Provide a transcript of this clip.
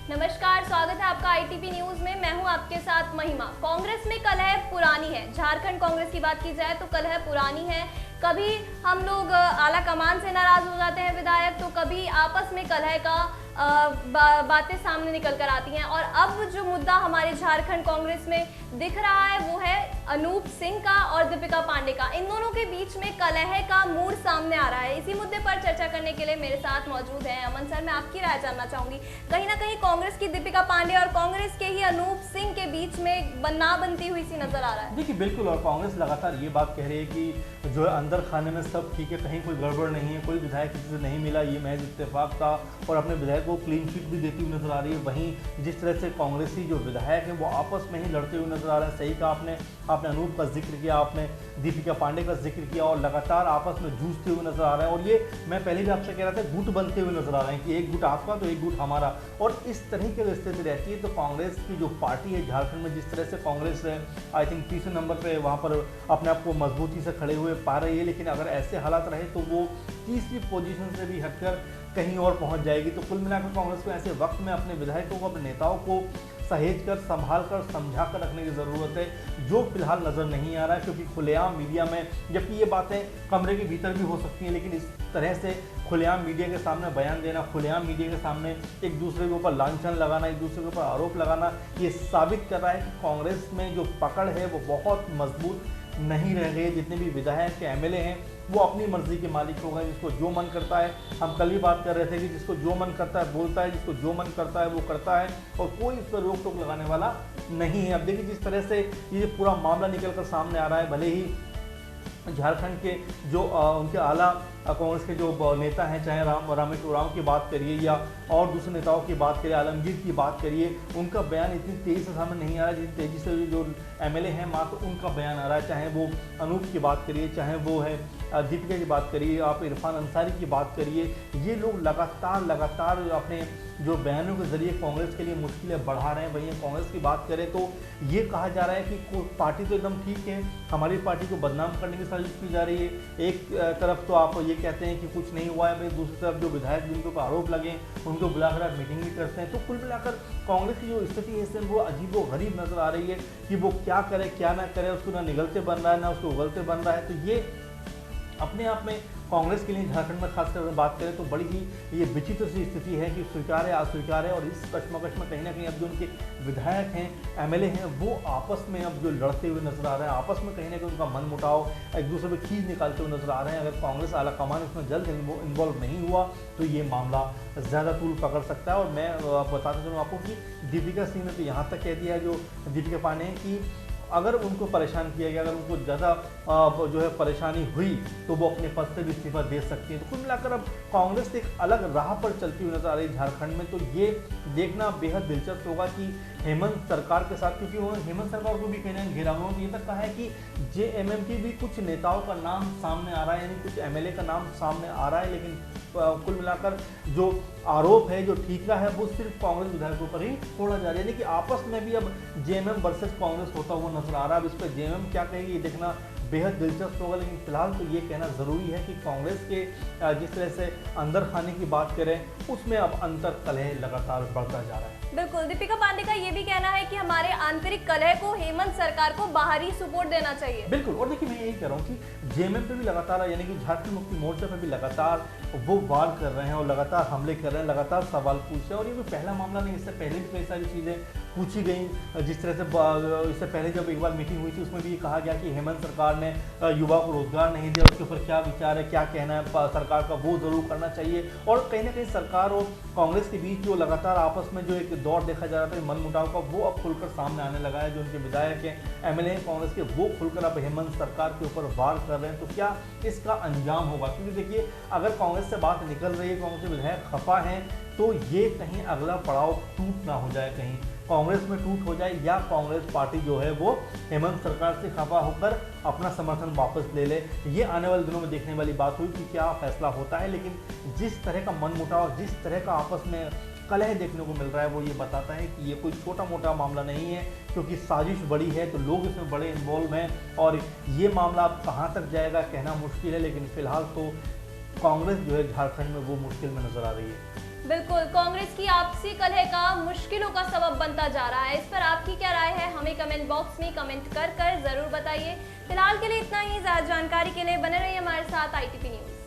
नमस्कार, स्वागत है आपका आईटीपी न्यूज में। मैं हूं आपके साथ महिमा। कांग्रेस में कलह पुरानी है। झारखंड कांग्रेस की बात की जाए तो कलह पुरानी है। कभी हम लोग आला कमान से नाराज हो जाते हैं विधायक, तो कभी आपस में कलह का बातें सामने निकल कर आती हैं। और अब जो मुद्दा हमारे झारखंड कांग्रेस में दिख रहा है वो है अनूप सिंह का और दीपिका पांडे का। इन दोनों के बीच में कलह का मूड सामने आ रहा है। इसी मुद्दे पर चर्चा करने के लिए मेरे साथ मौजूद हैं अमन सर। मैं आपकी राय जानना चाहूंगी, कहीं ना कहीं कांग्रेस की दीपिका पांडे और कांग्रेस के ही अनूप सिंह के बीच में ना बनती हुई सी नजर आ रहा है। देखिए बिल्कुल, और कांग्रेस लगातार ये बात कह रही है कि जो है अंदर खाने में सब ठीक है, कहीं कोई गड़बड़ नहीं है, कोई विधायक किसी से नहीं मिला, ये महज इत्तेफाक था। और अपने विधायक को क्लीन चिट भी देती हुई नजर आ रही है। वहीं जिस तरह से कांग्रेसी जो विधायक हैं वो आपस में ही लड़ते हुए नजर आ रहे हैं। सही कहा आपने अनूप का जिक्र किया, आपने दीपिका पांडे का जिक्र किया, और लगातार आपस में जूझते हुए नजर आ रहे हैं। और ये मैं पहले भी आपसे कह रहा था, गुट बनते हुए नजर आ रहे हैं कि एक गुट आपका तो एक गुट हमारा। और इस तरह की स्थिति रहती है तो कांग्रेस की जो पार्टी है झारखंड में, जिस तरह से कांग्रेस आई थिंक तीसरे नंबर पे वहाँ पर अपने आप को मजबूती से खड़े हुए पा रही है। लेकिन अगर ऐसे हालात रहे तो वो तीसरी पोजीशन से भी हटकर कहीं और पहुंच जाएगी। तो कुल मिलाकर कांग्रेस को ऐसे वक्त में अपने विधायकों को, अपने नेताओं को सहेज कर, संभाल कर, समझा कर रखने की ज़रूरत है, जो फिलहाल नज़र नहीं आ रहा है। क्योंकि खुलेआम मीडिया में, जबकि ये बातें कमरे के भीतर भी हो सकती हैं, लेकिन इस तरह से खुलेआम मीडिया के सामने बयान देना, खुलेआम मीडिया के सामने एक दूसरे के ऊपर लांछन लगाना, एक दूसरे के ऊपर आरोप लगाना, ये साबित कर रहा है कि कांग्रेस में जो पकड़ है वो बहुत मजबूत नहीं रह गई। जितने भी विधायक के एमएलए हैं वो अपनी मर्जी के मालिक हो गए, जिसको जो मन करता है। हम कल भी बात कर रहे थे कि जिसको जो मन करता है बोलता है, जिसको जो मन करता है वो करता है, और कोई इस पर रोक टोक लगाने वाला नहीं है। अब देखिए जिस तरह से ये पूरा मामला निकल कर सामने आ रहा है, भले ही झारखंड के जो उनके आला कांग्रेस के जो नेता हैं, चाहे रामेश उरांव की बात करिए या और दूसरे नेताओं की बात करिए, आलमगीर की बात करिए, उनका बयान इतनी तेज़ी से सामने नहीं आ रहा है जितनी तेज़ी से जो एमएलए हैं मात्र उनका बयान आ रहा है। चाहे वो अनूप की बात करिए, चाहे वो है दीपिका की बात करिए, आप इरफान अंसारी की बात करिए, ये लोग लगातार अपने जो बयानों के जरिए कांग्रेस के लिए मुश्किलें बढ़ा रहे हैं। वहीं कांग्रेस की बात करें तो ये कहा जा रहा है कि पार्टी तो एकदम ठीक है, हमारी पार्टी को बदनाम करने की साजिश की जा रही है। एक तरफ तो आप ये कहते हैं कि कुछ नहीं हुआ है, दूसरी तरफ जो विधायक जिनके ऊपर आरोप लगे उनको बुलाकर आप मीटिंग भी करते हैं। तो कुल मिलाकर कांग्रेस की जो स्थिति है वो अजीबोगरीब नजर आ रही है कि वो क्या करे क्या ना करे, उसको ना निगलते बन रहा है ना उसको उगलते बन रहा है। तो ये अपने आप में कांग्रेस के लिए झारखंड में खासकर अगर बात करें तो बड़ी ही ये विचित्र सी स्थिति है कि स्वीकार है अस्वीकार है। और इस कश्मकश में कहीं ना कहीं अब जो उनके विधायक हैं, एमएलए हैं, वो आपस में अब जो लड़ते हुए नजर आ रहे हैं, आपस में कहीं ना कहीं उनका मन मुटाव, एक दूसरे पर खींच निकालते हुए नजर आ रहे हैं। अगर कांग्रेस आला कमान इसमें जल्द इन्वॉल्व नहीं हुआ तो ये मामला ज़्यादा तूल पकड़ सकता है। और मैं बताता चलूँ आपको कि दीपिका सिंह ने तो यहाँ तक कह दिया है, जो दीपिका पांडे हैं, कि अगर उनको परेशान किया गया, अगर उनको ज़्यादा जो है परेशानी हुई तो वो अपने पद से भी इस्तीफा दे सकती है। तो कुल मिलाकर अब कांग्रेस एक अलग राह पर चलती हुई नजर आ रही है झारखंड में। तो ये देखना बेहद दिलचस्प होगा कि हेमंत सरकार के साथ, क्योंकि उन्होंने हेमंत सरकार को भी कहना घेराव ये तक कहा है कि जेएमएम की भी कुछ नेताओं का नाम सामने आ रहा है, यानी कुछ एमएलए का नाम सामने आ रहा है। लेकिन कुल मिलाकर जो आरोप है, जो ठीकरा है, वो सिर्फ कांग्रेस विधायकों पर ही छोड़ा जा रहा है। यानी कि आपस में भी अब जेएमएम वर्सेस कांग्रेस होता हुआ नजर आ रहा है। अब इस पर जेएमएम क्या कहेगी ये देखना बेहद दिलचस्प होगा। लेकिन फिलहाल तो ये कहना ज़रूरी है कि कांग्रेस के जिस तरह से अंदर खाने की बात करें उसमें अब अंतर कलह लगातार बढ़ता जा रहा है। बिल्कुल, दीपिका पांडे का ये भी कहना है कि हमारे आंतरिक कलह को हेमंत सरकार को बाहरी सपोर्ट देना चाहिए। बिल्कुल, और देखिए मैं यही कह रहा हूँ कि जेएमएम पे भी लगातार, यानी कि झारखंड मुक्ति मोर्चा पे भी लगातार वो वार कर रहे हैं और लगातार हमले कर रहे हैं, लगातार सवाल पूछ रहे हैं। और ये कोई पहला मामला नहीं, इससे पहले भी कई सारी चीज़ें पूछी गई। जिस तरह से इससे पहले जब एक बार मीटिंग हुई थी उसमें भी ये कहा गया कि हेमंत सरकार ने युवा को रोजगार नहीं दिया, उसके ऊपर क्या विचार है, क्या कहना है सरकार का, वो जरूर करना चाहिए। और कहीं ना कहीं सरकार और कांग्रेस के बीच जो लगातार आपस में जो एक दौर देखा जा रहा था मन मुटाव का, वो अब खुलकर सामने आने लगा है। जो उनके विधायक हैं, एमएलए हैं कांग्रेस के, वो खुलकर अब हेमंत सरकार के ऊपर वार कर रहे हैं। तो क्या इसका अंजाम होगा? क्योंकि देखिए अगर कांग्रेस से बात निकल रही है, कांग्रेस के विधायक खफा हैं, तो ये कहीं अगला पड़ाव टूट ना हो जाए, कहीं कांग्रेस में टूट हो जाए, या कांग्रेस पार्टी जो है वो हेमंत सरकार से खफा होकर अपना समर्थन वापस ले ले। ये आने वाले दिनों में देखने वाली बात हुई कि क्या फैसला होता है। लेकिन जिस तरह का मन मुटाव, जिस तरह का आपस में कलह देखने को मिल रहा है, वो ये बताता है कि ये कोई छोटा मोटा मामला नहीं है, क्योंकि साजिश बड़ी है तो लोग इसमें बड़े इन्वॉल्व हैं। और ये मामला अब कहाँ तक जाएगा कहना मुश्किल है, लेकिन फिलहाल तो कांग्रेस जो है झारखंड में वो मुश्किल में नजर आ रही है। बिल्कुल, कांग्रेस की आपसी कलह का मुश्किलों का सबब बनता जा रहा है। इस पर आपकी क्या राय है, हमें कमेंट बॉक्स में कमेंट कर जरूर बताइए। फिलहाल के लिए इतना ही। ज्यादा जानकारी के लिए बने रहिए हमारे साथ ITP न्यूज।